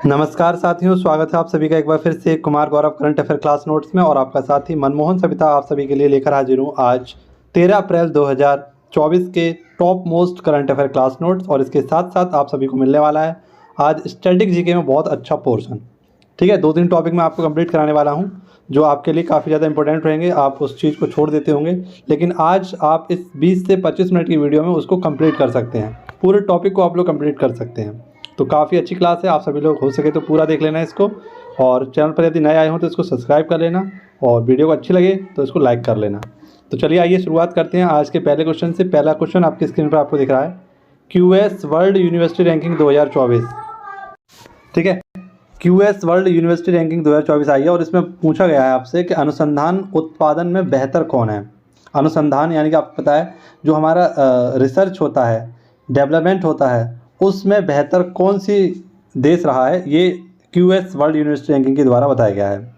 नमस्कार साथियों, स्वागत है आप सभी का एक बार फिर से Kumar Gaurav current affair class notes में। और आपका साथी मनमोहन सविता आप सभी के लिए लेकर हाजिर हूँ आज 13 अप्रैल 2024 के top most current affair class notes. और इसके साथ साथ आप सभी को मिलने वाला है आज स्टैटिक जीके में बहुत अच्छा पोर्शन। ठीक है, 2-3 टॉपिक मैं आपको कंप्लीट कराने वाला हूँ जो आपके लिए काफ़ी ज़्यादा इंपॉर्टेंट रहेंगे। आप उस चीज़ को छोड़ देते होंगे, लेकिन आज आप इस 20 से 25 मिनट की वीडियो में उसको कंप्लीट कर सकते हैं। पूरे टॉपिक को आप लोग कंप्लीट कर सकते हैं। तो काफ़ी अच्छी क्लास है, आप सभी लोग हो सके तो पूरा देख लेना इसको। और चैनल पर यदि नए आए हो तो इसको सब्सक्राइब कर लेना, और वीडियो को अच्छी लगे तो इसको लाइक कर लेना। तो चलिए आइए शुरुआत करते हैं आज के पहले क्वेश्चन से। पहला क्वेश्चन आपकी स्क्रीन पर आपको दिख रहा है, QS वर्ल्ड यूनिवर्सिटी रैंकिंग 2024। ठीक है, QS वर्ल्ड यूनिवर्सिटी रैंकिंग 2024 आई है और इसमें पूछा गया है आपसे कि अनुसंधान उत्पादन में बेहतर कौन है। अनुसंधान यानी कि आपको पता है जो हमारा रिसर्च होता है, डेवलपमेंट होता है, उसमें बेहतर कौन सी देश रहा है, ये QS वर्ल्ड यूनिवर्सिटी रैंकिंग के द्वारा बताया गया है।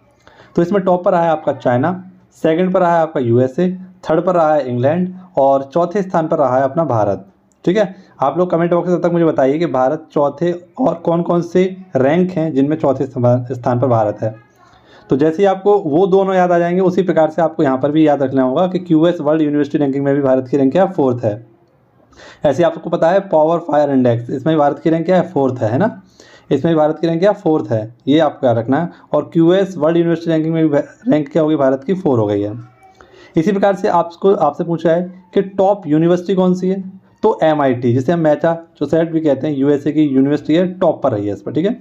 तो इसमें टॉप पर रहा है आपका चाइना, सेकंड पर रहा है आपका USA, थर्ड पर रहा है इंग्लैंड, और चौथे स्थान पर रहा है अपना भारत। ठीक है, आप लोग कमेंट बॉक्स में तब तक मुझे बताइए कि भारत चौथे और कौन कौन से रैंक हैं जिनमें चौथे स्थान पर भारत है। तो जैसे ही आपको वो दोनों याद आ जाएंगे, उसी प्रकार से आपको यहाँ पर भी याद रखना होगा कि QS वर्ल्ड यूनिवर्सिटी रैंकिंग में भी भारत की रैंक क्या है, 4th है। ऐसे आपको पता है पावर फायर इंडेक्स, इसमें भारत की रैंक क्या है, 4th है ना। इसमें भारत की रैंक क्या है, 4th है, ये आपको याद रखना है। और QS वर्ल्ड यूनिवर्सिटी रैंकिंग में भी रैंक क्या होगी, भारत की 4 हो गई है। इसी प्रकार से आपसे पूछा है कि टॉप यूनिवर्सिटी कौन सी है, तो MIT, जिसे हम मैसाचुसेट्स भी कहते हैं, USA की यूनिवर्सिटी है, टॉप पर रही है इस पर। ठीक है,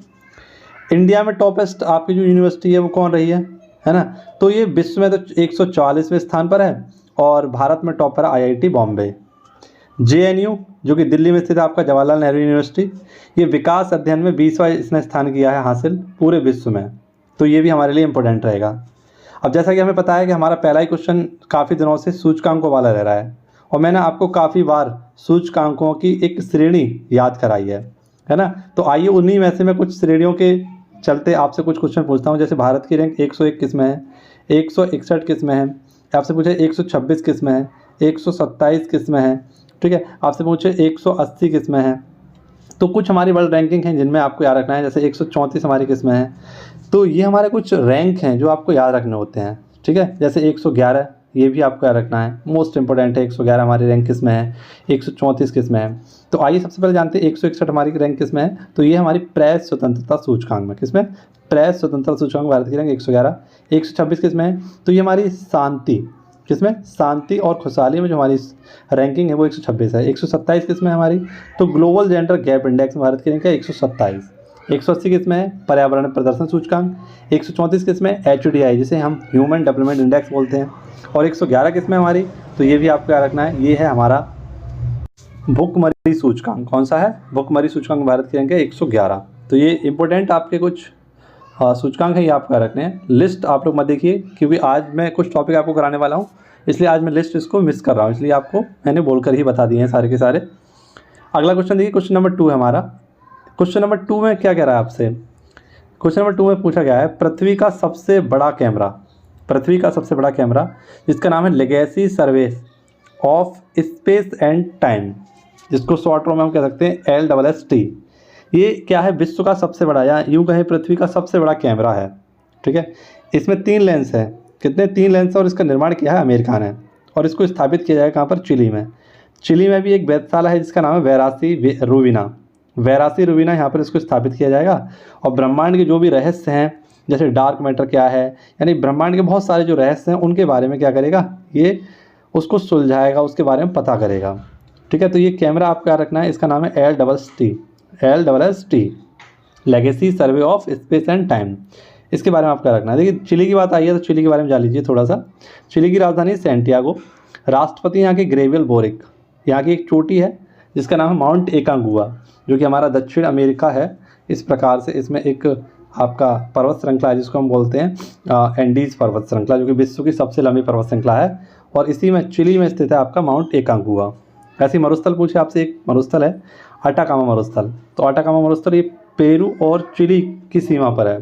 इंडिया में टॉपेस्ट आपकी जो यूनिवर्सिटी है वो कौन रही है ना। तो ये विश्व में तो 144वें स्थान पर है, और भारत में टॉप पर है IIT बॉम्बे। JNU जो कि दिल्ली में स्थित है आपका जवाहरलाल नेहरू यूनिवर्सिटी, ये विकास अध्ययन में 20वां इसने स्थान किया है हासिल पूरे विश्व में। तो ये भी हमारे लिए इंपॉर्टेंट रहेगा। अब जैसा कि हमें पता है कि हमारा पहला ही क्वेश्चन काफ़ी दिनों से सूचकांकों वाला रह रहा है, और मैंने आपको काफ़ी बार सूचकांकों की एक श्रेणी याद कराई है ना। तो आइए उन्हीं में से मैं कुछ श्रेणियों के चलते आपसे कुछ क्वेश्चन पूछता हूँ। जैसे भारत की रैंक 101 किस में है, 161 किस में है, आपसे पूछे 126 किस में है, 127 किस में है। ठीक है, आपसे पूछे 180 किस में है। तो कुछ हमारी वर्ल्ड रैंकिंग हैं जिनमें आपको याद रखना है। जैसे 134 हमारी किस में है। तो ये हमारे कुछ रैंक हैं जो आपको याद रखने होते हैं। ठीक है, जैसे 111, ये भी आपको याद रखना है, मोस्ट इंपॉर्टेंट है। 111 हमारी रैंक किस में है, 134 किस में है। तो आइए सबसे पहले जानते हैं 161 हमारी रैंक किस में है। तो ये हमारी प्रेस स्वतंत्रता सूचकांक में, किस में, प्रेस स्वतंत्रता सूचकांक भारत की रैंक 111। 126 किस में है, तो ये हमारी शांति, किसमें, शांति और खुशहाली में जो हमारी रैंकिंग है वो 126 है। 127 किस में है हमारी, तो ग्लोबल जेंडर गैप इंडेक्स में भारत की रैंक है 127। 180 किस में है, पर्यावरण प्रदर्शन सूचकांक। 134 किस में, HDI जिसे हम ह्यूमन डेवलपमेंट इंडेक्स बोलते हैं। और 111 किस में हमारी, तो ये भी आपको याद रखना है, ये है हमारा भुखमरी सूचकांक। कौन सा है, भुखमरी सूचकांक भारत की रैंक है 111। तो ये इंपॉर्टेंट आपके कुछ सूचकांक है, ये आपको याद रखने हैं। लिस्ट आप लोग मत देखिए, क्योंकि आज मैं कुछ टॉपिक आपको कराने वाला हूँ, इसलिए आज मैं लिस्ट इसको मिस कर रहा हूँ, इसलिए आपको मैंने बोलकर ही बता दिए हैं सारे के सारे। अगला क्वेश्चन देखिए, क्वेश्चन नंबर 2 है हमारा। क्वेश्चन नंबर 2 में क्या कह रहा है आपसे, क्वेश्चन नंबर 2 में पूछा गया है पृथ्वी का सबसे बड़ा कैमरा, पृथ्वी का सबसे बड़ा कैमरा जिसका नाम है legacy survey of space and time, जिसको शॉर्ट फॉर्म में हम कह सकते हैं LSST। ये क्या है, विश्व का सबसे बड़ा, या यूँ कहें पृथ्वी का सबसे बड़ा कैमरा है। ठीक है, इसमें 3 लेंस है, कितने, 3 लेंस है, और इसका निर्माण किया है अमेरिका ने, और इसको स्थापित किया जाएगा कहाँ पर, चिली में। चिली में भी एक वेधशाला है जिसका नाम है वेरासी रुबिना, यहाँ पर इसको स्थापित किया जाएगा। और ब्रह्मांड के जो भी रहस्य हैं, जैसे डार्क मैटर क्या है, यानी ब्रह्मांड के बहुत सारे जो रहस्य हैं उनके बारे में क्या करेगा, ये उसको सुलझाएगा, उसके बारे में पता करेगा। ठीक है, तो ये कैमरा आपको याद रखना है, इसका नाम है LSST, legacy survey of space and time. इसके बारे में आपको याद रखना है। देखिए चिली की बात आई है तो चिली के बारे में जान लीजिए थोड़ा सा। चिली की राजधानी सैंटियागो, राष्ट्रपति यहाँ के ग्रेवियल बोरिक, यहाँ की एक चोटी है जिसका नाम है माउंट एकांगुआ, जो कि हमारा दक्षिण अमेरिका है। इस प्रकार से इसमें एक आपका पर्वत श्रृंखला है जिसको हम बोलते हैं एंडीज पर्वत श्रृंखला, जो कि विश्व की सबसे लंबी पर्वत श्रृंखला है, और इसी में चिली में स्थित है आपका माउंट एकांगुआ। ऐसी मरुस्थल पूछे आपसे, एक मरुस्थल है अटाकामा मरुस्थल। तो अटाकामा मरुस्थल ये पेरू और चिली की सीमा पर है,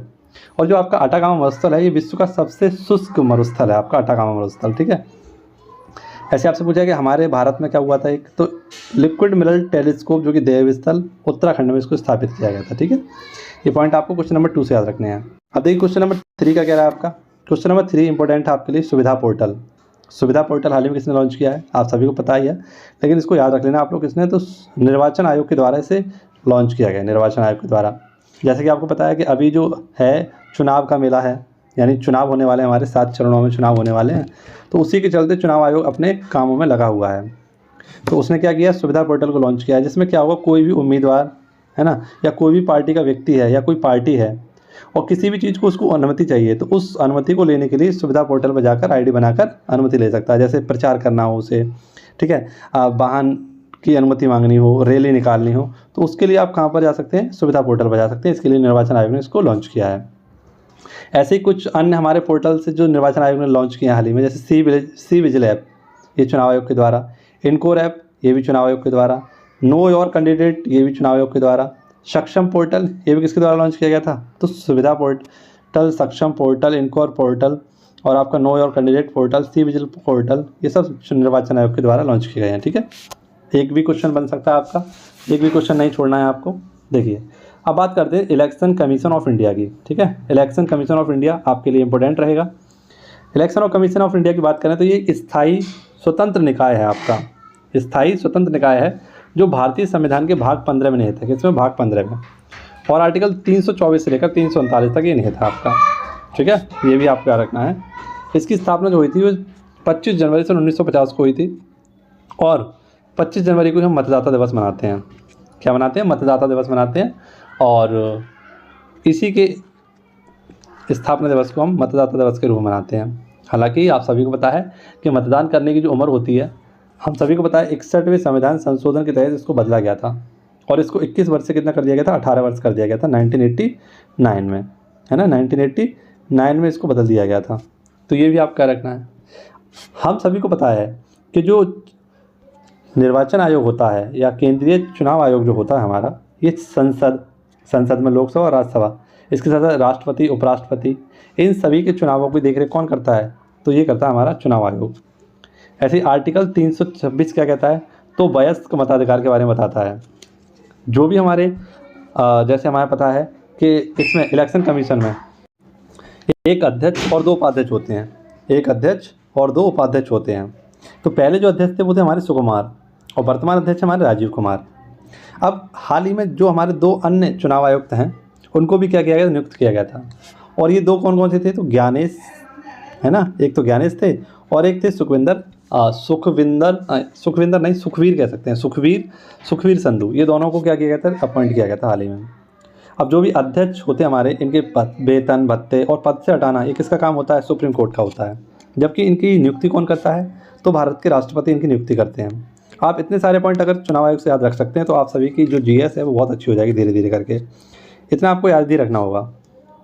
और जो आपका अटाकामा मरुस्थल है ये विश्व का सबसे शुष्क मरुस्थल है, आपका अटाकामा मरुस्थल। ठीक है, ऐसे आपसे पूछा कि हमारे भारत में क्या हुआ था, एक तो लिक्विड मिरर टेलीस्कोप जो कि देवस्थल उत्तराखंड में इसको स्थापित किया गया था। ठीक है, ये पॉइंट आपको क्वेश्चन नंबर 2 से याद रखने हैं। अब देखिए क्वेश्चन नंबर 3 का क्या रहा है आपका। क्वेश्चन नंबर 3 इंपॉर्टेंट है आपके लिए, सुविधा पोर्टल। सुविधा पोर्टल हाल ही में किसने लॉन्च किया है, आप सभी को पता ही है, लेकिन इसको याद रख लेना आप लोग किसने, तो निर्वाचन आयोग के द्वारा इसे लॉन्च किया गया, निर्वाचन आयोग के द्वारा। जैसे कि आपको पता है कि अभी जो है चुनाव का मेला है, यानी चुनाव होने वाले हैं, हमारे 7 चरणों में चुनाव होने वाले हैं, तो उसी के चलते चुनाव आयोग अपने कामों में लगा हुआ है। तो उसने क्या किया, सुविधा पोर्टल को लॉन्च किया है, जिसमें क्या होगा, कोई भी उम्मीदवार है ना, या कोई भी पार्टी का व्यक्ति है या कोई पार्टी है और किसी भी चीज़ को उसको अनुमति चाहिए, तो उस अनुमति को लेने के लिए सुविधा पोर्टल पर जाकर आईडी बनाकर अनुमति ले सकता है। जैसे प्रचार करना हो उसे, ठीक है, वाहन की अनुमति मांगनी हो, रैली निकालनी हो, तो उसके लिए आप कहाँ पर जा सकते हैं, सुविधा पोर्टल पर जा सकते हैं। इसके लिए निर्वाचन आयोग ने इसको लॉन्च किया है। ऐसे ही कुछ अन्य हमारे पोर्टल से जो निर्वाचन आयोग ने लॉन्च किए हैं हाल ही में, जैसे सी विजिल ऐप, ये चुनाव आयोग के द्वारा, इनकोर ऐप, ये भी चुनाव आयोग के द्वारा, नो योर कैंडिडेट, ये भी चुनाव आयोग के द्वारा, सक्षम पोर्टल, ये भी किसके द्वारा लॉन्च किया गया था, तो सुविधा पोर्टल, सक्षम पोर्टल, इनकोर पोर्टल और आपका know your candidate portal, C vigil portal, ये सब निर्वाचन आयोग के द्वारा लॉन्च किए गए हैं। ठीक है, एक भी क्वेश्चन बन सकता है आपका, एक भी क्वेश्चन नहीं छोड़ना है आपको। देखिए अब बात करते हैं इलेक्शन कमीशन ऑफ इंडिया की। ठीक है, इलेक्शन कमीशन ऑफ इंडिया आपके लिए इंपॉर्टेंट रहेगा। Election of commission of India की बात करें तो ये स्थायी स्वतंत्र निकाय है आपका, स्थायी स्वतंत्र निकाय है जो भारतीय संविधान के भाग 15 में निहित है। किसमें, भाग 15 में, और आर्टिकल 324 से लेकर 339 तक ये निहित है आपका। ठीक है, ये भी आपको याद रखना है। इसकी स्थापना जो हुई थी वो 25 जनवरी सन 1950 को हुई थी, और 25 जनवरी को हम मतदाता दिवस मनाते हैं। क्या मनाते हैं, मतदाता दिवस मनाते हैं, और इसी के स्थापना दिवस को हम मतदाता दिवस के रूप में मनाते हैं। हालांकि आप सभी को पता है कि मतदान करने की जो उम्र होती है, हम सभी को पता है 61वें संविधान संशोधन के तहत इसको बदला गया था, और इसको 21 वर्ष से कितना कर दिया गया था, 18 वर्ष कर दिया गया था 1989 में, है ना, 1989 में इसको बदल दिया गया था। तो ये भी आपका रखना है। हम सभी को पता है कि जो निर्वाचन आयोग होता है या केंद्रीय चुनाव आयोग जो होता है हमारा, ये संसद में लोकसभा और राज्यसभा, इसके साथ साथ राष्ट्रपति, उपराष्ट्रपति, इन सभी के चुनावों की देखरेख कौन करता है, तो ये करता है हमारा चुनाव आयोग। ऐसे ही आर्टिकल 326 क्या कहता है, तो वयस्क मताधिकार के बारे में बताता है। जो भी हमारे जैसे हमें पता है कि इसमें इलेक्शन कमीशन में एक अध्यक्ष और 2 उपाध्यक्ष होते हैं, एक अध्यक्ष और 2 उपाध्यक्ष होते हैं। तो पहले जो अध्यक्ष थे वो थे हमारे सुकुमार, और वर्तमान अध्यक्ष हमारे राजीव कुमार। अब हाल ही में जो हमारे 2 अन्य चुनाव आयुक्त हैं उनको भी क्या किया गया, नियुक्त किया गया था, और ये 2 कौन कौन से थे, तो ज्ञानेश, है ना, एक तो ज्ञानेश थे और एक थे सुखवीर कह सकते हैं, सुखवीर संधू। ये दोनों को क्या किया गया था, अपॉइंट किया गया था हाल ही में। अब जो भी अध्यक्ष होते हैं हमारे, इनके वेतन भत्ते और पद से हटाना ये किसका काम होता है, सुप्रीम कोर्ट का होता है। जबकि इनकी नियुक्ति कौन करता है, तो भारत के राष्ट्रपति इनकी नियुक्ति करते हैं। आप इतने सारे पॉइंट अगर चुनाव आयोग से याद रख सकते हैं तो आप सभी की जो जीएस है वो बहुत अच्छी हो जाएगी धीरे धीरे करके। इतना आपको याद ही रखना होगा।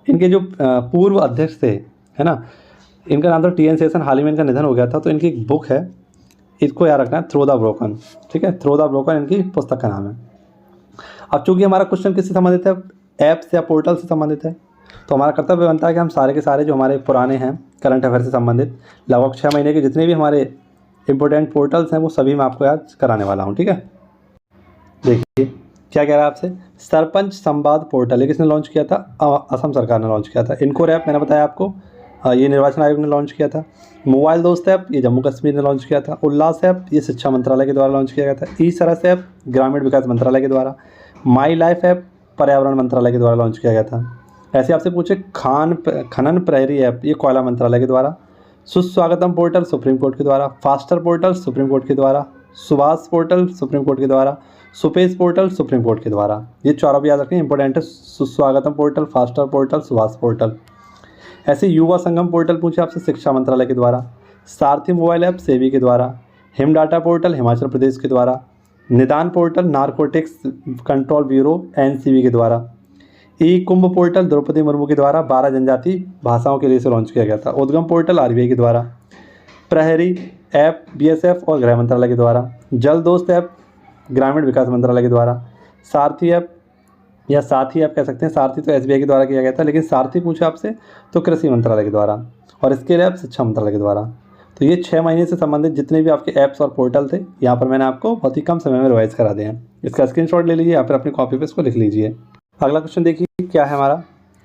इनके जो पूर्व अध्यक्ष थे, है ना, इनका नाम था टी.एन. शेषन, हाल ही में इनका निधन हो गया था, तो इनकी एक बुक है, इसको याद रखना है, थ्रो द ब्रोकन। ठीक है, थ्रो द ब्रोकन इनकी पुस्तक का नाम है। अब चूँकि हमारा क्वेश्चन किससे संबंधित है, ऐप्स या पोर्टल से संबंधित है, तो हमारा कर्तव्य बनता है कि हम सारे के सारे जो हमारे पुराने हैं करंट अफेयर से संबंधित लगभग 6 महीने के जितने भी हमारे इंपॉर्टेंट पोर्टल्स हैं वो सभी मैं आपको याद कराने वाला हूँ। ठीक है, देखिए क्या कह रहा है आपसे, सरपंच संवाद पोर्टल ये किसने लॉन्च किया था, असम सरकार ने लॉन्च किया था। इनकोर ऐप मैंने बताया आपको, ये निर्वाचन आयोग ने लॉन्च किया था। मोबाइल दोस्त ऐप ये जम्मू कश्मीर ने लॉन्च किया था। उल्लास ऐप ये शिक्षा मंत्रालय के द्वारा लॉन्च किया गया था। ई सरस ऐप ग्रामीण विकास मंत्रालय के द्वारा। माई लाइफ ऐप पर्यावरण मंत्रालय के द्वारा लॉन्च किया गया था। ऐसे आपसे पूछे खनन प्रहरी ऐप ये कोयला मंत्रालय के द्वारा। सुस्वागतम पोर्टल सुप्रीम कोर्ट के द्वारा। फास्टर पोर्टल सुप्रीम कोर्ट के द्वारा। सुभाष पोर्टल सुप्रीम कोर्ट के द्वारा। सुपेश पोर्टल सुप्रीम कोर्ट के द्वारा। ये चारों भी याद रखें, इंपॉर्टेंट है। सुस्वागतम portal, faster portal, Subhash portal. ऐसे युवा संगम पोर्टल पूछे आपसे शिक्षा मंत्रालय के द्वारा। सारथी मोबाइल ऐप सेबी के द्वारा। Him data portal Himachal Pradesh के द्वारा। निदान portal narcotics control bureau NCB के द्वारा। ई कुंभ पोर्टल द्रौपदी मुर्मू के द्वारा 12 जनजाति भाषाओं के लिए से लॉन्च किया गया था। उद्गम पोर्टल आरबीआई के द्वारा। प्रहरी ऐप बीएसएफ और गृह मंत्रालय के द्वारा। जल दोस्त ऐप ग्रामीण विकास मंत्रालय के द्वारा। सारथी ऐप या साथी ऐप कह सकते हैं, सारथी तो एसबीआई के द्वारा किया गया था, लेकिन सारथी पूछे आपसे तो कृषि मंत्रालय के द्वारा। और स्किल ऐप शिक्षा मंत्रालय के द्वारा। तो ये 6 महीने से संबंधित जितने भी आपके ऐप्स और पोर्टल थे यहाँ पर मैंने आपको बहुत ही कम समय में रिवाइज करा दिए हैं। इसका स्क्रीनशॉट ले लीजिए या फिर अपनी कॉपी पे इसको लिख लीजिए। अगला क्वेश्चन देखिए क्या है हमारा।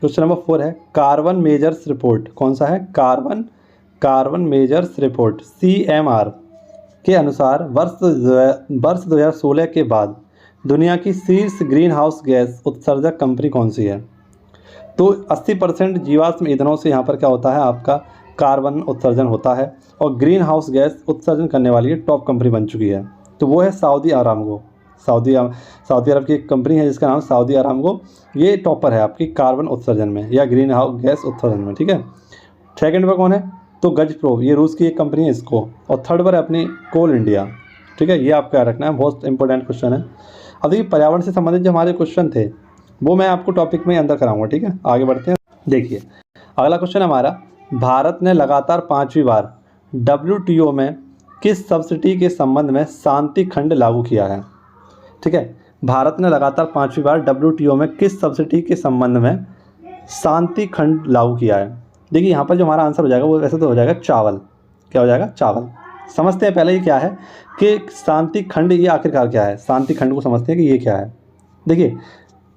क्वेश्चन नंबर 4 है कार्बन मेजर्स रिपोर्ट। कौन सा है? कार्बन मेजर्स रिपोर्ट CMR के अनुसार वर्ष 2016 के बाद दुनिया की शीर्ष ग्रीन हाउस गैस उत्सर्जक कंपनी कौन सी है? तो 80% जीवाश्म ईंधनों से यहाँ पर क्या होता है, आपका कार्बन उत्सर्जन होता है और ग्रीन हाउस गैस उत्सर्जन करने वाली ये टॉप कंपनी बन चुकी है। तो वो है सऊदी अरामको। सऊदी अरब की एक कंपनी है जिसका नाम सऊदी अरामको। ये टॉपर है आपकी कार्बन उत्सर्जन में या ग्रीन हाउस गैस उत्सर्जन में, ठीक है। सेकंड पर कौन है? तो गजप्रो, ये रूस की एक कंपनी है इसको। और थर्ड पर है अपनी कोल इंडिया, ठीक है। ये आपको याद रखना है, बहुत इंपॉर्टेंट क्वेश्चन है। अब देखिए पर्यावरण से संबंधित जो हमारे क्वेश्चन थे वो मैं आपको टॉपिक में अंदर कराऊंगा, ठीक है। आगे बढ़ते हैं। देखिए अगला क्वेश्चन हमारा, भारत ने लगातार 5वीं बार WTO में किस सब्सिडी के संबंध में शांति खंड लागू किया है? ठीक है, भारत ने लगातार 5वीं बार WTO में किस सब्सिडी के संबंध में शांति खंड लागू किया है? देखिए यहाँ पर जो हमारा आंसर हो जाएगा वो वैसे तो हो जाएगा चावल। क्या हो जाएगा? चावल। समझते हैं पहले ये क्या है कि शांति खंड ये आखिरकार क्या है। शांति खंड को समझते हैं कि ये क्या है। देखिए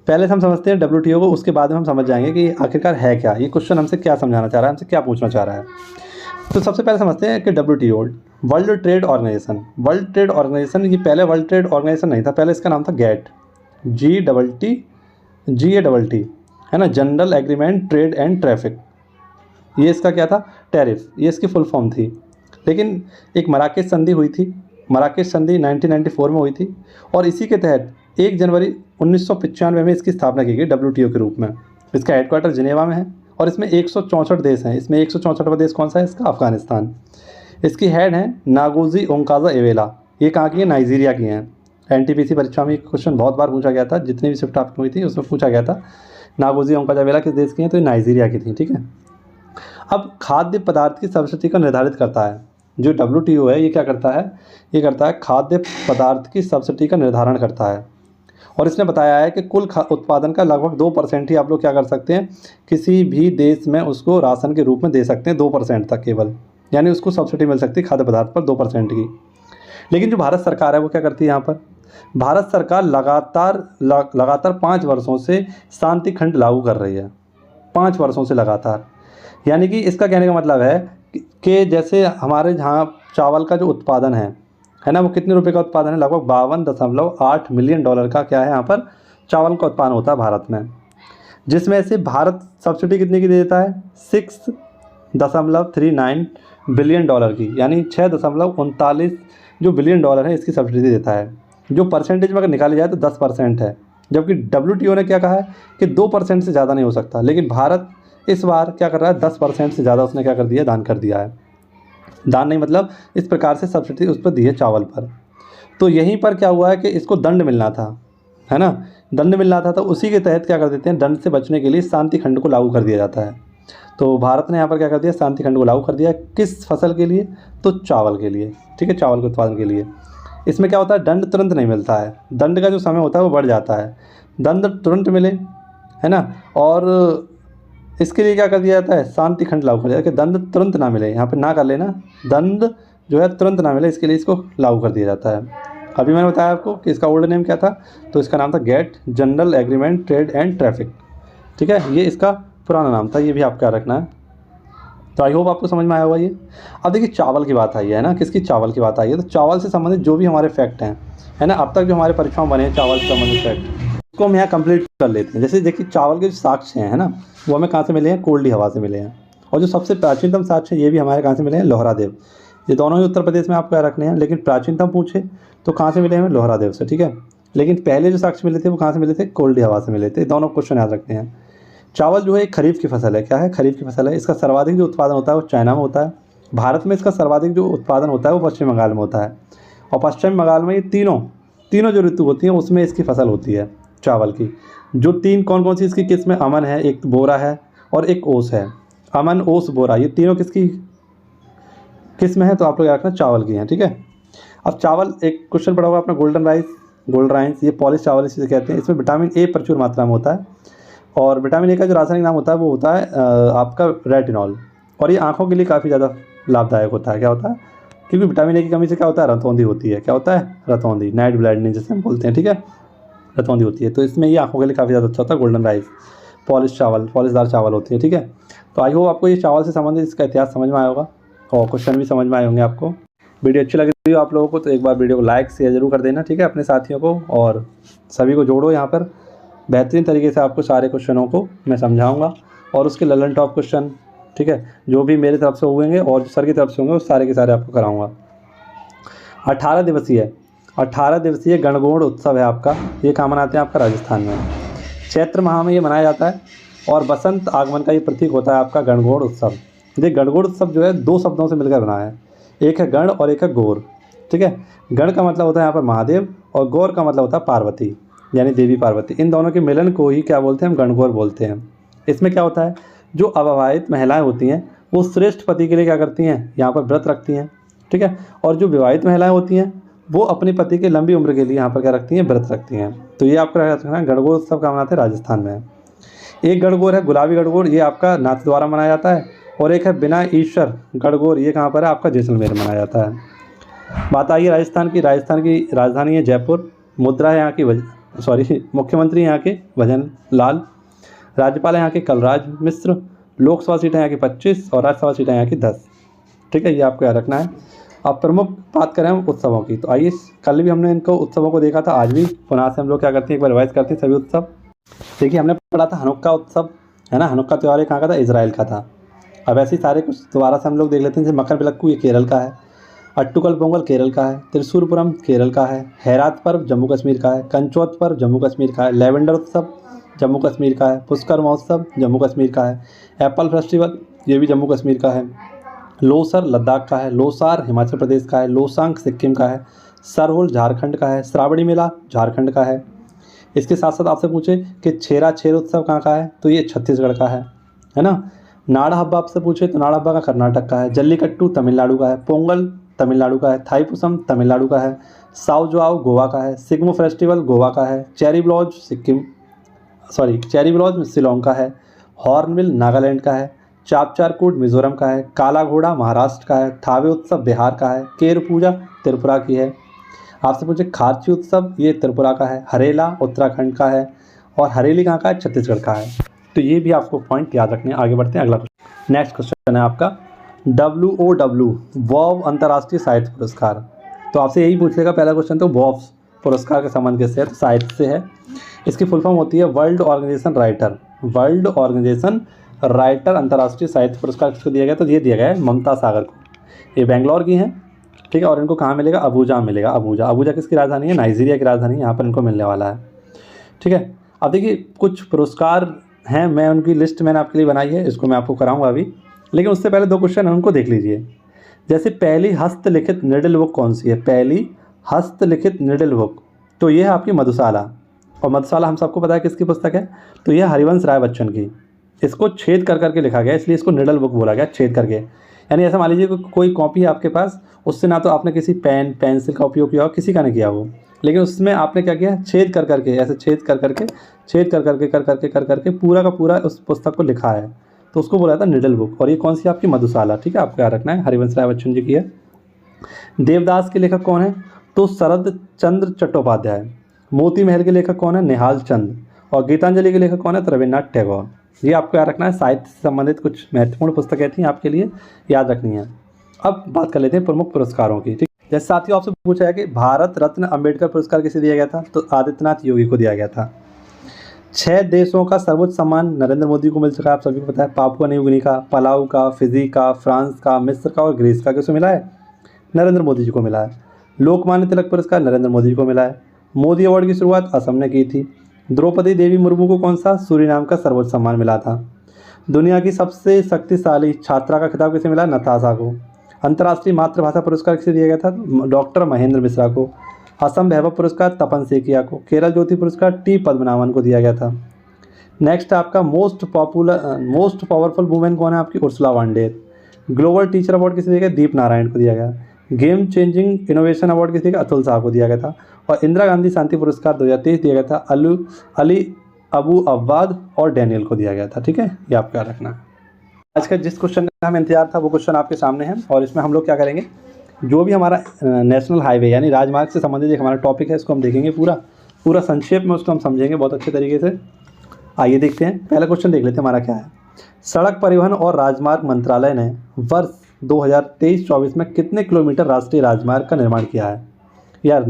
पहले हम समझते हैं WTO को, उसके बाद में हम समझ जाएंगे कि आखिरकार है क्या, ये क्वेश्चन हमसे क्या समझाना चाह रहा है, हमसे क्या पूछना चाह रहा है। तो सबसे पहले समझते हैं कि WTO world trade organisation. World trade organisation ये पहले वर्ल्ड ट्रेड ऑर्गेनाइजेशन नहीं था, पहले इसका नाम था GATT, GATT है ना, general agreement trade and traffic. ये इसका क्या था? टैरिफ, ये इसकी फुल फॉर्म थी। लेकिन एक मराकेश संधि हुई थी, मराकेश संधि 1994 में हुई थी और इसी के तहत 1 जनवरी 1995 में इसकी स्थापना की गई WTO के रूप में। इसका हेडक्वार्टर जिनेवा में है और इसमें 164 देश हैं। इसमें 164वां देश कौन सा है? इसका अफगानिस्तान। इसकी हेड है नागोजी ओंकाजा-इवेला। ये कहाँ की है? नाइजीरिया की हैं। NTPC परीक्षा में क्वेश्चन बहुत बार पूछा गया था, जितनी भी शिफ्ट आपकी हुई थी उसमें पूछा गया था नागोजी ओंकाजा-इवेला किस देश की हैं, तो ये नाइजीरिया की थी, ठीक है। अब खाद्य पदार्थ की सब्सिडी का निर्धारित करता है जो WTO है, ये क्या करता है? ये करता है खाद्य पदार्थ की सब्सिडी का निर्धारण करता है और इसने बताया है कि कुल उत्पादन का लगभग 2% ही आप लोग क्या कर सकते हैं, किसी भी देश में उसको राशन के रूप में दे सकते हैं, 2% तक केवल, यानी उसको सब्सिडी मिल सकती है खाद्य पदार्थ पर 2% की। लेकिन जो भारत सरकार है वो क्या करती है यहाँ पर? भारत सरकार लगातार 5 वर्षों से शांति खंड लागू कर रही है, 5 वर्षों से लगातार। यानी कि इसका कहने का मतलब है कि जैसे हमारे जहाँ चावल का जो उत्पादन है ना, वो कितने रुपए का उत्पादन है? लगभग $52.8 मिलियन का क्या है यहाँ पर चावल का उत्पादन होता है भारत में, जिसमें से भारत सब्सिडी कितने की दे देता है? $6.39 बिलियन की, यानी 6.39 जो बिलियन डॉलर है इसकी सब्सिडी देता है। जो परसेंटेज में अगर निकाली जाए तो 10% है, जबकि WTO ने क्या कहा है कि 2% से ज़्यादा नहीं हो सकता। लेकिन भारत इस बार क्या कर रहा है? 10% से ज़्यादा उसने क्या कर दिया? दान कर दिया है। दान नहीं मतलब इस प्रकार से सब्सिडी उस पर दी है चावल पर। तो यहीं पर क्या हुआ है कि इसको दंड मिलना था, है ना, दंड मिलना था, तो उसी के तहत क्या कर देते हैं, दंड से बचने के लिए शांति खंड को लागू कर दिया जाता है। तो भारत ने यहाँ पर क्या कर दिया? शांति खंड को लागू कर दिया। किस फसल के लिए? तो चावल के लिए, ठीक है, चावल के उत्पादन के लिए। इसमें क्या होता है? दंड तुरंत नहीं मिलता है, दंड का जो समय होता है वो बढ़ जाता है। दंड तुरंत मिले, है ना, और इसके लिए क्या कर दिया जाता है? शांति खंड लागू कर दिया कि दंड तुरंत ना मिले, यहाँ पे ना कर लेना, दंड जो है तुरंत ना मिले, इसके लिए इसको लागू कर दिया जाता है। अभी मैंने बताया आपको कि इसका ओल्ड नेम क्या था, तो इसका नाम था GATT, general agreement trade and traffic, ठीक है, ये इसका पुराना नाम था, ये भी आपको याद रखना है। तो आई होप आपको समझ में आया होगा ये। अब देखिए चावल की बात आई है ना, किसकी? चावल की बात आई है। तो चावल से संबंधित जो भी हमारे फैक्ट हैं, है ना, अब तक जो हमारे परीक्षाओं बने हैं चावल से संबंधित फैक्ट, उसको हम यहाँ कंप्लीट कर लेते हैं। जैसे देखिए चावल के जो साक्ष्य हैं, है ना, वो हमें कहाँ से मिले हैं? कोल्डी हवा से मिले हैं। और जो सबसे प्राचीनतम साक्ष्य ये भी हमारे कहाँ से मिले हैं? लोहरादेव। ये दोनों ही उत्तर प्रदेश में आपको याद रखने हैं, लेकिन प्राचीनतम पूछे तो कहाँ से मिले हैं? लोहरादेव से, ठीक है। लेकिन पहले जो साक्ष्य मिले थे वो कहाँ से मिले थे? कोल्डी हवा से मिले थे। दोनों क्वेश्चन याद रखते हैं। चावल जो है एक खरीफ की फसल है। क्या है? खरीफ की फसल है। इसका सर्वाधिक जो उत्पादन होता है वो चाइना में होता है। भारत में इसका सर्वाधिक जो उत्पादन होता है वो पश्चिम बंगाल में होता है। और पश्चिम बंगाल में ये तीनों जो ऋतु होती हैं उसमें इसकी फसल होती है चावल की। जो 3 कौन कौन सी इसकी किस्में? अमन है, एक बोरा है और एक ओस है। अमन, ओस, बोरा, ये तीनों किसकी किस्में हैं? तो आप लोग याद रखना चावल की हैं, ठीक है। अब चावल एक क्वेश्चन पड़ा होगा अपना, गोल्डन राइस, ये पॉलिश चावल इसे कहते हैं। इसमें विटामिन ए प्रचुर मात्रा में होता है और विटामिन ए का जो रासायनिक नाम होता है वो होता है आपका रेटिनॉल। और ये आँखों के लिए काफ़ी ज़्यादा लाभदायक होता है। क्या होता है? क्योंकि विटामिन ए की कमी से क्या होता है? रतौंधी होती है। क्या होता है? रतौंधी, नाइट ब्लाइंडनेस जिसे हम बोलते हैं, ठीक है, रतौंधी होती है। तो इसमें ये आँखों के लिए काफ़ी ज़्यादा अच्छा होता है। गोल्डन राइस, पॉलिशदार चावल होती है, ठीक है। तो आई होप आपको ये चावल से संबंधित इसका इतिहास समझ में आया होगा और क्वेश्चन भी समझ में आए होंगे आपको। वीडियो अच्छी लग रही हो आप लोगों को तो एक बार वीडियो को लाइक शेयर जरूर कर देना, ठीक है, अपने साथियों को, और सभी को जोड़ो यहाँ पर। बेहतरीन तरीके से आपको सारे क्वेश्चनों को मैं समझाऊंगा और उसके ललन टॉप क्वेश्चन, ठीक है, जो भी मेरी तरफ से होंगे और जो सर की तरफ से होंगे वो सारे के सारे आपको कराऊंगा। 18 दिवसीय गणगौर उत्सव है आपका। ये कहाँ मनाते हैं? आपका राजस्थान में। चैत्र माह में ये मनाया जाता है और बसंत आगमन का ये प्रतीक होता है आपका गणगौर उत्सव। ये गणगौर उत्सव जो है 2 शब्दों से मिलकर बना है, एक है गण और एक है गौर, ठीक है। गण का मतलब होता है यहाँ पर महादेव और गौर का मतलब होता है पार्वती, यानी देवी पार्वती। इन दोनों के मिलन को ही क्या बोलते हैं? हम गणगौर बोलते हैं। इसमें क्या होता है? जो अविवाहित महिलाएं होती हैं वो श्रेष्ठ पति के लिए क्या करती हैं? यहाँ पर व्रत रखती हैं, ठीक है। और जो विवाहित महिलाएं होती हैं वो अपने पति के लंबी उम्र के लिए यहाँ पर क्या रखती हैं? व्रत रखती हैं। तो ये आपका रखना है गणगौर उत्सव का मनाते हैं राजस्थान में। एक गणगौर है गुलाबी गणगौर, ये आपका नाथ द्वारा मनाया जाता है, और एक है बिना ईश्वर गणगौर, ये कहाँ पर है? आपका जैसलमेर में मनाया जाता है। बात आई राजस्थान की राजधानी है जयपुर। मुद्रा है यहाँ की मुख्यमंत्री यहाँ के भजन लाल, राज्यपाल है यहाँ के कलराज मिश्र, लोकसभा सीटें यहाँ की 25 और राज्यसभा सीटें यहाँ की 10, ठीक है, ये आपको याद रखना है। अब प्रमुख बात करें हम उत्सवों की, तो आइए, कल भी हमने इनको उत्सवों को देखा था, आज भी पुनः से हम लोग क्या करते हैं? एक बार रिवाइज करते हैं सभी उत्सव। देखिए, हमने पढ़ा था हनुक्का उत्सव, है ना। हनुक्का त्यौहार ये कहाँ का था? इजराइल का था। अब ऐसे ही सारे कुछ दोबारा से हम लोग देख लेते हैं। जैसे मकर विलक्कू ये केरल का है, अट्टुकल पोंगल केरल का है, त्रिशूरपुरम केरल का है, हैरात पर्व जम्मू कश्मीर का है, कंचौत पर्व जम्मू कश्मीर का है, लेवेंडर उत्सव जम्मू कश्मीर का है, पुष्कर महोत्सव जम्मू कश्मीर का है, एप्पल फेस्टिवल ये भी जम्मू कश्मीर का है, लोसर लद्दाख का है, लोसार हिमाचल प्रदेश का है, लोसांग सिक्किम का है, सरहुल झारखंड का है, श्रावणी मेला झारखंड का है। इसके साथ साथ आपसे पूछे कि छेरा छेर उत्सव कहाँ का है? तो ये छत्तीसगढ़ का है ना। नाड़ा हब्बा आपसे पूछे तो नाड़ा हब्बा का कर्नाटक का है, जल्लीकट्टू तमिलनाडु का है, पोंगल तमिलनाडु का है, थाईपुसम तमिलनाडु का है, साउजवाओ गोवा का है, सिग्मो फेस्टिवल गोवा का है, चेरी ब्लॉज शिलोंग का है, हॉर्नबिल नागालैंड का है, चापचारकूट मिजोरम का है, काला घोड़ा महाराष्ट्र का है, थावे उत्सव बिहार का है, केर पूजा त्रिपुरा की है। आपसे पूछे खारची उत्सव ये त्रिपुरा का है, हरेला उत्तराखंड का है, और हरेली कहाँ का है? छत्तीसगढ़ का है। तो ये भी आपको पॉइंट याद रखने हैं। आगे बढ़ते हैं, अगला क्वेश्चन। नेक्स्ट क्वेश्चन है आपका WOW वॉव अंतर्राष्ट्रीय साहित्य पुरस्कार। तो आपसे यही पूछेगा पहला क्वेश्चन, तो वॉव पुरस्कार के संबंध किससे है? तो साहित्य से है। इसकी फुल फॉर्म होती है वर्ल्ड ऑर्गेनाइजेशन राइटर अंतर्राष्ट्रीय साहित्य पुरस्कार किसको दिया गया? तो ये दिया गया है ममता सागर को। ये बेंगलोर की हैं, ठीक है, और इनको कहाँ मिलेगा? अबूजा मिलेगा। अबूजा किसकी राजधानी है? नाइजीरिया की राजधानी, यहाँ पर इनको मिलने वाला है, ठीक है। अब देखिए, कुछ पुरस्कार हैं, मैं उनकी लिस्ट मैंने आपके लिए बनाई है, इसको मैं आपको कराऊंगा अभी, लेकिन उससे पहले 2 क्वेश्चन हैं, उनको देख लीजिए। जैसे पहली हस्तलिखित निडल बुक कौन सी है? पहली हस्तलिखित निडल बुक, तो ये है आपकी मधुशाला, और मधुशाला हम सबको पता है किसकी पुस्तक है? तो यह हरिवंश राय बच्चन की। इसको छेद कर करके लिखा गया, इसलिए इसको निडल बुक बोला गया, छेद करके। यानी ऐसा मान लीजिए कोई कॉपी है आपके पास, उससे ना तो आपने किसी पेंसिल का उपयोग किया हो, किसी का नहीं किया हो, लेकिन उसमें आपने क्या किया? छेद कर करके, ऐसे छेद कर करके पूरा का पूरा उस पुस्तक को लिखा है, तो उसको बोला था निडल बुक। और ये कौन सी? आपकी मधुशाला, ठीक है, आपको याद रखना है, हरिवंश राय बच्चन जी की है। देवदास के लेखक कौन है? तो शरद चंद्र चट्टोपाध्याय। मोती महल के लेखक कौन है? निहाल चंद। और गीतांजलि के लेखक कौन है? तो रविन्द्रनाथ टैगोर। ये आपको याद रखना है, साहित्य से संबंधित कुछ महत्वपूर्ण पुस्तकें थी आपके लिए, याद रखनी है। अब बात कर लेते हैं प्रमुख पुरस्कारों की, ठीक। जैसे साथियों आपसे पूछा है कि भारत रत्न अंबेडकर पुरस्कार किसे दिया गया था? तो आदित्यनाथ योगी को दिया गया था। 6 देशों का सर्वोच्च सम्मान नरेंद्र मोदी को मिल चुका है, आप सभी को पता है। पापुआ न्यू गिनी का, पलाऊ का, फिजी का, फ्रांस का, मिस्र का और ग्रीस का। किसको मिला है? नरेंद्र मोदी जी को मिला है। लोकमान्य तिलक पुरस्कार नरेंद्र मोदी जी को मिला है। मोदी अवार्ड की शुरुआत असम ने की थी। द्रौपदी देवी मुर्मू को कौन सा? सूरीनाम का सर्वोच्च सम्मान मिला था। दुनिया की सबसे शक्तिशाली छात्रा का खिताब किसे मिला? नताशा को। अंतर्राष्ट्रीय मातृभाषा पुरस्कार किसे दिया गया था? डॉक्टर महेंद्र मिश्रा को। असम वैभव पुरस्कार तपन सेकिया को। केरल ज्योति पुरस्कार टी पद्मनाभन को दिया गया था। नेक्स्ट आपका मोस्ट पावरफुल वुमेन कौन है? आपकी उर्सुला वांडेर। ग्लोबल टीचर अवार्ड किसे दिया गया? दीप नारायण को दिया गया। गेम चेंजिंग इनोवेशन अवार्ड किसे दिया गया? अतुल साह को दिया गया था। और इंदिरा गांधी शांति पुरस्कार 2023 दिया गया था अली अबू अब्बाद और डैनियल को दिया गया था, ठीक है, ये आपको याद रखना है। आज का जिस क्वेश्चन का हमें इंतजार था वो क्वेश्चन आपके सामने है, और इसमें हम लोग क्या करेंगे, जो भी हमारा नेशनल हाईवे यानी राजमार्ग से संबंधित एक हमारा टॉपिक है, इसको हम देखेंगे पूरा संक्षेप में, उसको हम समझेंगे बहुत अच्छे तरीके से। आइए देखते हैं, पहला क्वेश्चन देख लेते हैं हमारा क्या है। सड़क परिवहन और राजमार्ग मंत्रालय ने वर्ष 2023-24 में कितने किलोमीटर राष्ट्रीय राजमार्ग का निर्माण किया है या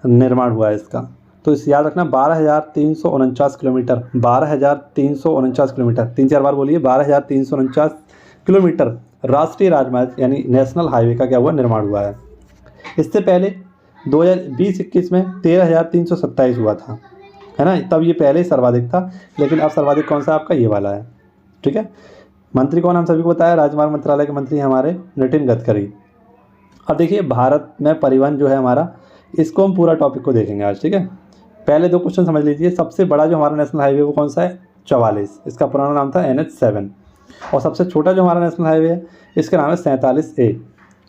निर्माण हुआ है इसका? तो इस याद रखना 12,349 किलोमीटर, 12,349 किलोमीटर, 3-4 बार बोलिए, 12,349 किलोमीटर राष्ट्रीय राजमार्ग यानी नेशनल हाईवे का क्या हुआ, निर्माण हुआ है। इससे पहले 2020-21 में 13,327 हुआ था, है ना, तब ये पहले ही सर्वाधिक था, लेकिन अब सर्वाधिक कौन सा आपका, ये वाला है। ठीक है, मंत्री कौन हम सभी को बताया, राजमार्ग मंत्रालय के मंत्री हमारे नितिन गडकरी। अब देखिए भारत में परिवहन जो है हमारा, इसको हम पूरा टॉपिक को देखेंगे आज। ठीक है, पहले दो क्वेश्चन समझ लीजिए। सबसे बड़ा जो हमारा नेशनल हाईवे वो कौन सा है, 44, इसका पुराना नाम था NH7। और सबसे छोटा जो हमारा नेशनल हाईवे है इसका नाम है 47A।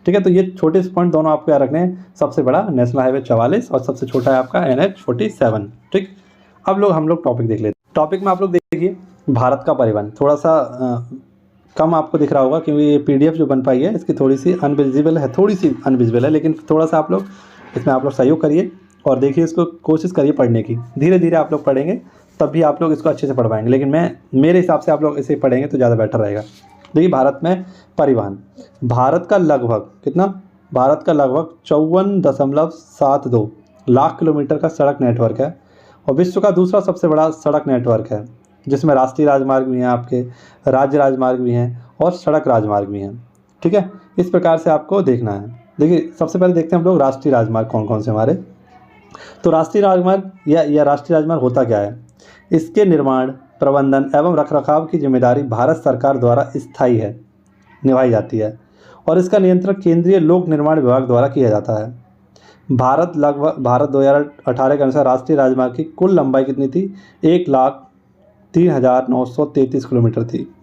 ठीक है, तो ये छोटे से पॉइंट दोनों आपको याद रखने हैं। सबसे बड़ा नेशनल हाईवे 44 और सबसे छोटा है आपका NH47। ठीक, अब हम लोग टॉपिक देख लेते हैं। टॉपिक में आप लोग देखिए, भारत का परिवहन थोड़ा सा कम आपको दिख रहा होगा, क्योंकि ये PDF जो बन पाई है इसकी थोड़ी सी अनविजिबल है, लेकिन थोड़ा सा आप लोग इसमें आप लोग सहयोग करिए और देखिए, इसको कोशिश करिए पढ़ने की। धीरे धीरे आप लोग पढ़ेंगे तब भी आप लोग इसको अच्छे से पढ़ पाएंगे, लेकिन मेरे हिसाब से आप लोग इसे पढ़ेंगे तो ज़्यादा बेटर रहेगा। देखिए भारत में परिवहन, भारत का लगभग 54.72 लाख किलोमीटर का सड़क नेटवर्क है, और विश्व का दूसरा सबसे बड़ा सड़क नेटवर्क है, जिसमें राष्ट्रीय राजमार्ग भी हैं, आपके राज्य राजमार्ग भी हैं और सड़क राजमार्ग भी हैं। ठीक है, इस प्रकार से आपको देखना है। देखिए सबसे पहले देखते हैं हम लोग राष्ट्रीय राजमार्ग कौन कौन से हमारे। तो राष्ट्रीय राजमार्ग या राष्ट्रीय राजमार्ग होता क्या है, इसके निर्माण, प्रबंधन एवं रखरखाव की जिम्मेदारी भारत सरकार द्वारा स्थायी है, निभाई जाती है, और इसका नियंत्रण केंद्रीय लोक निर्माण विभाग द्वारा किया जाता है। भारत 2018 के अनुसार राष्ट्रीय राजमार्ग की कुल लंबाई कितनी थी, 1,03,933 किलोमीटर थी।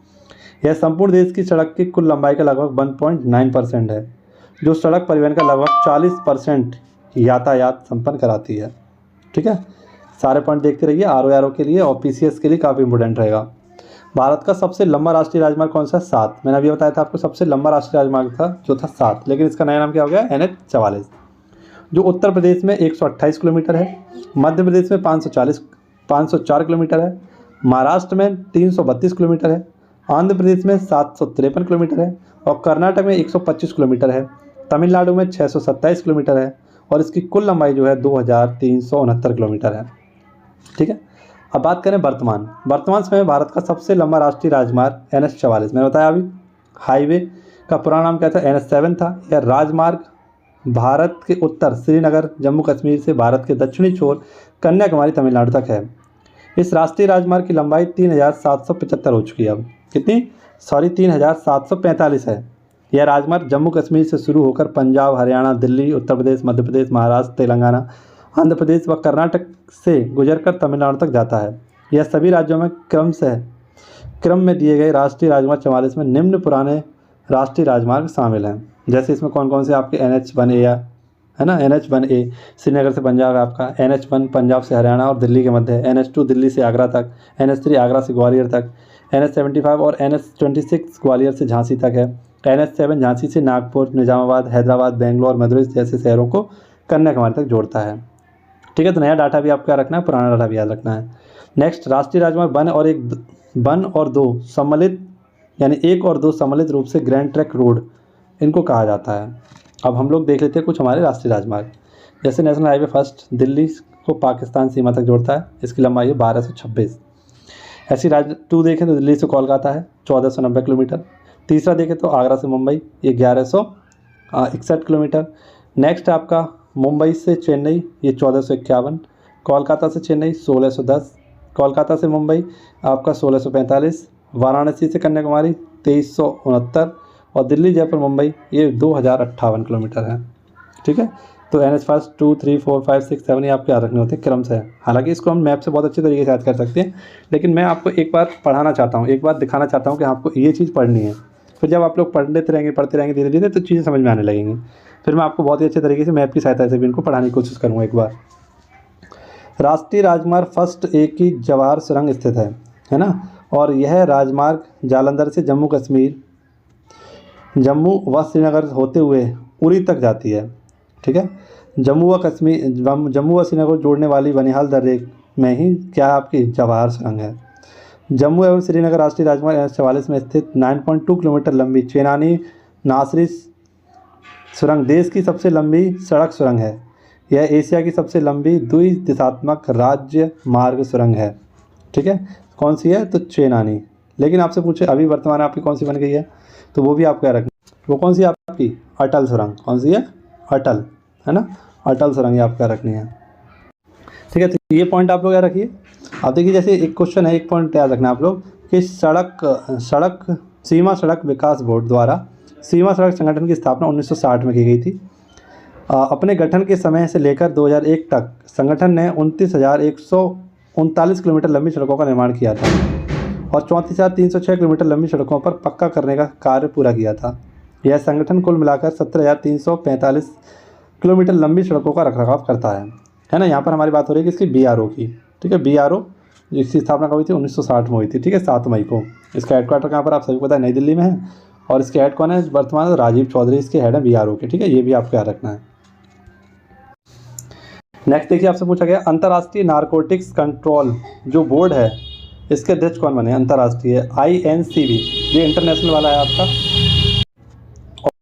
यह संपूर्ण देश की सड़क की कुल लंबाई का लगभग 1.9% है, जो सड़क परिवहन का लगभग 40% यातायात संपन्न कराती है। ठीक है, सारे पॉइंट देखते रहिए, RO के लिए और PCS के लिए काफ़ी इंपॉर्टेंट रहेगा। भारत का सबसे लंबा राष्ट्रीय राजमार्ग कौन सा है, 7। मैंने अभी बताया था आपको, सबसे लंबा राष्ट्रीय राजमार्ग था जो था 7, लेकिन इसका नया नाम क्या हो गया, NH44, जो उत्तर प्रदेश में 128 किलोमीटर है, मध्य प्रदेश में 504 किलोमीटर है, महाराष्ट्र में 332 किलोमीटर है, आंध्र प्रदेश में 753 किलोमीटर है, और कर्नाटक में 125 किलोमीटर है, तमिलनाडु में 627 किलोमीटर है, और इसकी कुल लंबाई जो है 2,369 किलोमीटर है। ठीक है, अब बात करें वर्तमान समय में भारत का सबसे लंबा राष्ट्रीय राजमार्ग NH44, मैंने बताया अभी। हाईवे का पुराना नाम क्या था, NH7 था। यह राजमार्ग भारत के उत्तर श्रीनगर जम्मू कश्मीर से भारत के दक्षिणी छोर कन्याकुमारी तमिलनाडु तक है। इस राष्ट्रीय राजमार्ग की लंबाई 3,775 हो चुकी है। अब कितनी, 3,745 है। यह राजमार्ग जम्मू कश्मीर से शुरू होकर पंजाब, हरियाणा, दिल्ली, उत्तर प्रदेश, मध्य प्रदेश, महाराष्ट्र, तेलंगाना, आंध्र प्रदेश व कर्नाटक से गुजरकर तमिलनाडु तक जाता है। यह सभी राज्यों में क्रम में दिए गए राष्ट्रीय राजमार्ग 44 में निम्न पुराने राष्ट्रीय राजमार्ग शामिल हैं। जैसे इसमें कौन कौन से आपके NH1A है ना, NH1A श्रीनगर से पंजाब है आपका, NH1 पंजाब से हरियाणा और दिल्ली के मध्य है, NH2 दिल्ली से आगरा तक, NH3 आगरा से ग्वालियर तक, NH75 और NH26 ग्वालियर से झांसी तक है, NH7 झांसी से नागपुर, निजामाबाद, हैदराबाद, बेंगलोर, मदुरई जैसे शहरों को कन्याकुमारी तक जोड़ता है। ठीक है, तो नया डाटा भी आपको याद रखना है, पुराना डाटा भी याद रखना है। नेक्स्ट, राष्ट्रीय राजमार्ग वन और दो सम्मिलित यानी 1 और 2 सम्मिलित रूप से ग्रैंड ट्रैक रोड इनको कहा जाता है। अब हम लोग देख लेते हैं कुछ हमारे राष्ट्रीय राजमार्ग। जैसे नेशनल हाईवे फर्स्ट दिल्ली को पाकिस्तान सीमा तक जोड़ता है, इसकी लंबाई है 1226। ऐसी 2 देखें तो दिल्ली से कोलकाता है 1490 किलोमीटर। तीसरा देखें तो आगरा से मुंबई, ये 1161 किलोमीटर। नेक्स्ट आपका मुंबई से चेन्नई, ये 1451। कोलकाता से चेन्नई 1610। कोलकाता से मुंबई आपका 1645। वाराणसी से कन्याकुमारी 2369, और दिल्ली जयपुर मुंबई ये 2058 किलोमीटर है। ठीक है, तो NH फर्स्ट 2, 3, 4, 5, 6, 7 ये आपके याद रखने होते हैं क्रम से। हालांकि इसको हम मैप से बहुत अच्छे तरीके से याद कर सकते हैं, लेकिन मैं आपको एक बार पढ़ाना चाहता हूँ, एक बार दिखाना चाहता हूँ कि आपको ये चीज़ पढ़नी है। फिर जब आप लोग पढ़ते रहेंगे धीरे धीरे तो चीज़ें समझ में आने लगेंगी। फिर मैं आपको बहुत ही अच्छे तरीके से मैप की सहायता से भी इनको पढ़ाने की कोशिश करूँगा। एक बार राष्ट्रीय राजमार्ग फर्स्ट 1 की जवाहर सुरंग स्थित है ना, और यह राजमार्ग जालंधर से जम्मू कश्मीर, जम्मू व श्रीनगर होते हुए उरी तक जाती है। ठीक है, जम्मू व श्रीनगर को जोड़ने वाली बनिहाल दर्रे में ही क्या आपकी जवाहर सुरंग है। जम्मू एवं श्रीनगर राष्ट्रीय राजमार्ग 44 में स्थित 9.2 किलोमीटर लंबी चेनानी नासरी सुरंग देश की सबसे लंबी सड़क सुरंग है। यह एशिया की सबसे लंबी द्विदिशात्मक राज्य मार्ग सुरंग है। ठीक है, कौन सी है? तो चेनानी। लेकिन आपसे पूछे अभी वर्तमान आपकी कौन सी बन गई है, तो वो भी आपको याद रखना। वो कौन सी है आपकी? अटल सुरंग। कौन सी है? अटल, है ना, अटल सुरंग आपको याद रखनी है। ठीक है, तो ये पॉइंट आप लोग याद रखिए। अब देखिए जैसे एक क्वेश्चन है, एक पॉइंट याद रखना आप लोग कि सीमा सड़क विकास बोर्ड द्वारा सीमा सड़क संगठन की स्थापना 1960 में की गई थी। अपने गठन के समय से लेकर 2001 तक संगठन ने 29,139 किलोमीटर लंबी सड़कों का निर्माण किया था और 34,306 किलोमीटर लंबी सड़कों पर पक्का करने का कार्य पूरा किया था। यह संगठन कुल मिलाकर 17,345 किलोमीटर लंबी सड़कों का रखरखाव करता है ना। यहाँ पर हमारी बात हो रही है किसकी? BRO की। ठीक है, BRO जिसकी स्थापना कब हुई थी? 1960 में हुई थी। ठीक है, 7 मई को। इसका हेडक्वार्टर कहाँ पर आप सभी को पता है? नई दिल्ली में है। और इसके हेड कौन है वर्तमान? राजीव चौधरी इसके हेड है BRO के। ठीक है, ये भी आपको याद रखना है। नेक्स्ट देखिए आपसे पूछा गया अंतर्राष्ट्रीय नारकोटिक्स कंट्रोल जो बोर्ड है इसके अध्यक्ष कौन बने? अंतर्राष्ट्रीय INCB, ये इंटरनेशनल वाला है आपका,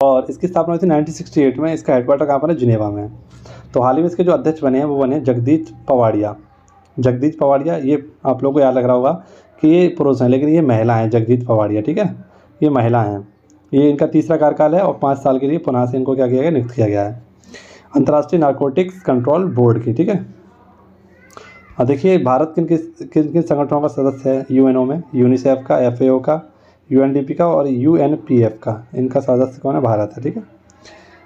और इसकी स्थापना हुई थी 1968 में। इसका हेडक्वार्टर कहाँ पर है? जिनेवा में। तो हाल ही में इसके जो अध्यक्ष बने हैं वो बने जगदीश पवाड़िया। जगदीश पवाड़िया, ये आप लोगों को याद लग रहा होगा कि ये पुरुष हैं लेकिन ये महिला हैं। जगदीश पवाड़िया, ठीक है, ये महिला हैं। ये इनका तीसरा कार्यकाल है और 5 साल के लिए पुनः से इनको क्या किया गया? नियुक्त किया गया है अंतर्राष्ट्रीय नारकोटिक्स कंट्रोल बोर्ड की। ठीक है, अब देखिए भारत किन किन संगठनों का सदस्य है UNO में? यूनिसेफ का, FAO का, UNDP का और UNPF का। इनका सदस्य कौन है? भारत है। ठीक है,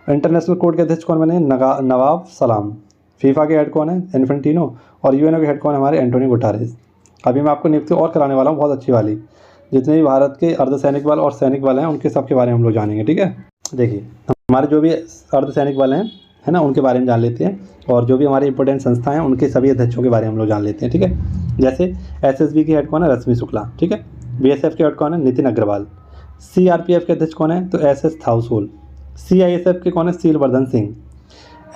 इंटरनेशनल कोर्ट के अध्यक्ष कौन बने? नवाब सलाम। फीफा के हेड कौन है? इन्फेंटिनो। और UNO के हेड कौन है? हमारे एंटोनियो गुटारेस। अभी मैं आपको नियुक्ति और कराने वाला हूँ, बहुत अच्छी वाली। जितने भी भारत के अर्धसैनिक बल और सैनिक बल हैं उनके सबके बारे में हम लोग जानेंगे। ठीक है, देखिए हमारे जो भी अर्धसैनिक बल हैं, है ना, उनके बारे में जान लेते हैं। और जो भी हमारे इंपॉर्टेंट संस्था हैं उनके सभी अध्यक्षों के बारे में हम लोग जान लेते हैं। ठीक है, जैसे SSB के हेड कौन है? रश्मि शुक्ला। ठीक है, BSF के हेड कौन है? नितिन अग्रवाल। CRPF के अध्यक्ष कौन है? तो SS थाउसूल। CISF के कौन है? शीलवर्धन सिंह।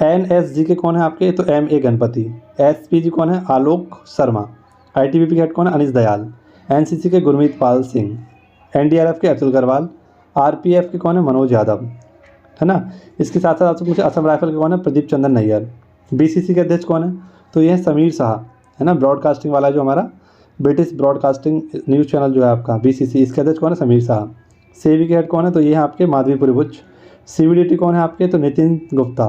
NSG के कौन है आपके? तो MA गणपति। SPG कौन है? आलोक शर्मा। ITBP के हेड कौन है? अनिश दयाल। NCC के गुरमीत पाल सिंह। NDRF के अतुल अग्रवाल। RPF के कौन है? मनोज यादव, है ना। इसके साथ साथ आपसे पूछे असम राइफल के कौन है? प्रदीप चंद्रन नैयर। BCC के अध्यक्ष कौन है? तो ये है समीर शाह, है ना, ब्रॉडकास्टिंग वाला जो हमारा ब्रिटिश ब्रॉडकास्टिंग न्यूज़ चैनल जो है आपका BCC, इसके अध्यक्ष कौन है? समीर शाह। सेवी के हेड कौन है? तो ये है आपके माधवीपुरी भुज। CBDT कौन है आपके? तो Nitin Gupta.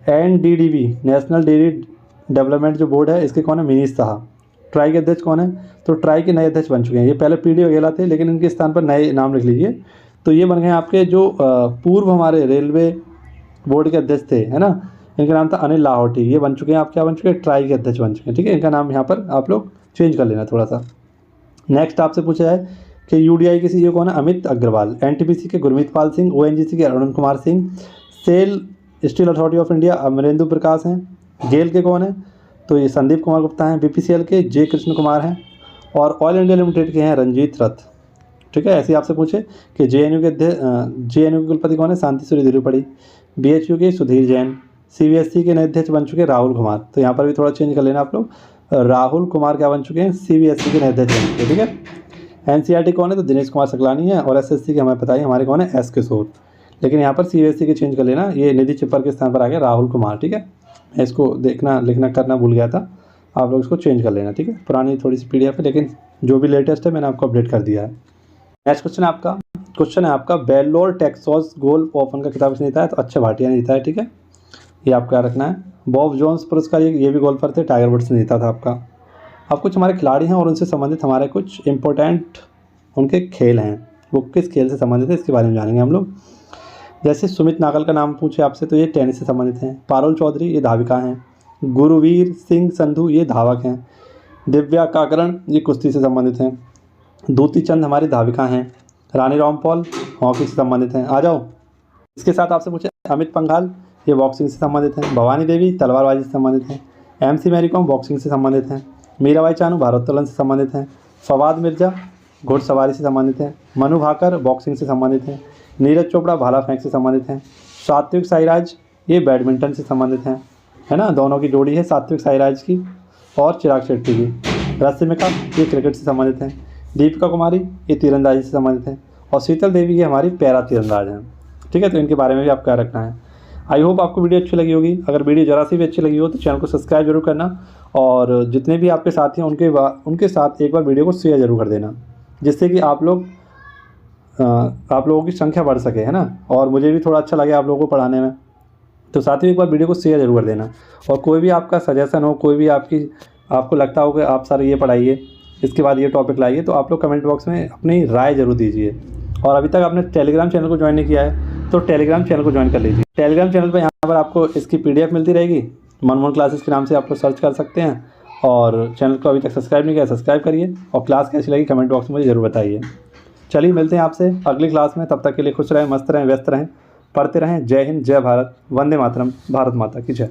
NDDB national dairy development जो बोर्ड है इसके कौन है? मिनीश शाह। ट्राई के अध्यक्ष कौन है? तो ट्राई के नए अध्यक्ष बन चुके हैं। ये पहले PD वगैरह थे लेकिन इनके स्थान पर नए नाम लिख लीजिए। तो ये बन गए आपके जो पूर्व हमारे रेलवे बोर्ड के अध्यक्ष थे, है ना, इनका नाम था अनिल लाहौटी। ये बन चुके हैं आप क्या बन चुके हैं? ट्राई के अध्यक्ष बन चुके हैं। ठीक है, इनका नाम यहाँ पर आप लोग चेंज कर लेना थोड़ा सा। नेक्स्ट आपसे पूछा है कि UDI के CEO कौन है? अमित अग्रवाल। NTPC के गुरमीत पाल सिंह। ONGC के Arun Kumar Singh. SAIL steel authority of India Amarendu Prakash हैं। गेल के कौन है? तो ये संदीप कुमार गुप्ता हैं। BPCL के J कृष्ण कुमार हैं। और ऑयल इंडिया लिमिटेड के हैं रंजीत रथ। ठीक है, ऐसे आपसे पूछे कि JNU के कुलपति कौन है? शांति सूरी द्विवेदी। BHU के सुधीर जैन। CBSE के नए अध्यक्ष बन चुके हैं राहुल कुमार। तो यहाँ पर भी थोड़ा चेंज कर लेना आप लोग। राहुल कुमार क्या बन चुके हैं? CBSE के नए अध्यक्ष बन चुके हैं। ठीक है, NCERT कौन है? तो दिनेश कुमार सकलानी है। और SSC के हमें पता है हमारे कौन है? S किशोर। लेकिन यहाँ पर CBSE के चेंज कर लेना, ये निधि चिप्पर के स्थान पर आ गया राहुल कुमार। ठीक है, मैं इसको देखना लिखना करना भूल गया था, आप लोग इसको चेंज कर लेना। ठीक है, पुरानी थोड़ी सी PDF है लेकिन जो भी लेटेस्ट है मैंने आपको अपडेट कर दिया है। नेक्स्ट क्वेश्चन है आपका बेल्लोर टेक्सास गोल्फ ओपन का खिताब किसने जीता है? तो अक्षय भाटिया ने जीता है। ठीक है, ये आपको याद रखना है। बॉब जोन्स पुरस्कार ये भी गोल्फर थे, टाइगर वुड्स ने जीता था आपका। अब कुछ हमारे खिलाड़ी हैं और उनसे संबंधित हमारे कुछ इंपॉर्टेंट उनके खेल हैं, वो किस खेल से संबंधित है इसके बारे में जानेंगे हम लोग। जैसे सुमित नागल का नाम पूछे आपसे तो ये टेनिस से संबंधित हैं। पारुल चौधरी ये धाविका हैं। गुरुवीर सिंह संधू ये धावक हैं। दिव्या काकरण ये कुश्ती से संबंधित हैं। दूती चंद हमारी धाविका हैं। रानी रामपाल हॉकी से संबंधित हैं। आ जाओ, इसके साथ आपसे पूछे अमित पंघाल ये बॉक्सिंग से संबंधित हैं। भवानी देवी तलवारबाजी से संबंधित हैं। MC मैरी कॉम बॉक्सिंग से संबंधित हैं। मीराबाई चानू भारोत्तोलन से संबंधित हैं। फवाद मिर्जा घुड़सवारी से संबंधित हैं। मनु भाकर बॉक्सिंग से संबंधित हैं। नीरज चोपड़ा भाला फेंक से संबंधित हैं। सात्विक साईराज ये बैडमिंटन से संबंधित हैं, है ना, दोनों की जोड़ी है सात्विक साईराज की और चिराग शेट्टी की। रश्मिका ये क्रिकेट से संबंधित हैं। दीपिका कुमारी ये तीरंदाजी से संबंधित हैं और शीतल देवी ये हमारी पैरा तीरंदाज हैं। ठीक है, तो इनके बारे में भी आपको क्या रखना है। आई होप आपको वीडियो अच्छी लगी होगी। अगर वीडियो ज़रा सी भी अच्छी लगी हो तो चैनल को सब्सक्राइब जरूर करना और जितने भी आपके साथी हैं उनके साथ एक बार वीडियो को शेयर जरूर कर देना, जिससे कि आप लोगों की संख्या बढ़ सके, है ना, और मुझे भी थोड़ा अच्छा लगे आप लोगों को पढ़ाने में। तो साथ ही एक बार वीडियो को शेयर जरूर कर देना और कोई भी आपका सजेशन हो, कोई भी आपको लगता हो कि आप सर ये पढ़ाइए, इसके बाद ये टॉपिक लाइए, तो आप लोग कमेंट बॉक्स में अपनी राय जरूर दीजिए। और अभी तक आपने टेलीग्राम चैनल को ज्वाइन नहीं किया है तो टेलीग्राम चैनल को ज्वाइन कर लीजिए। टेलीग्राम चैनल पर यहाँ पर आपको इसकी PDF मिलती रहेगी। मनमोहन क्लासेस के नाम से आप लोग सर्च कर सकते हैं और चैनल को अभी तक सब्सक्राइब नहीं किया सब्सक्राइब करिए और क्लास कैसी लगी कमेंट बॉक्स में मुझे ज़रूर बताइए। चलिए मिलते हैं आपसे अगली क्लास में, तब तक के लिए खुश रहें, मस्त रहें, व्यस्त रहें, पढ़ते रहें। जय हिंद, जय भारत, वंदे मातरम, भारत माता की जय।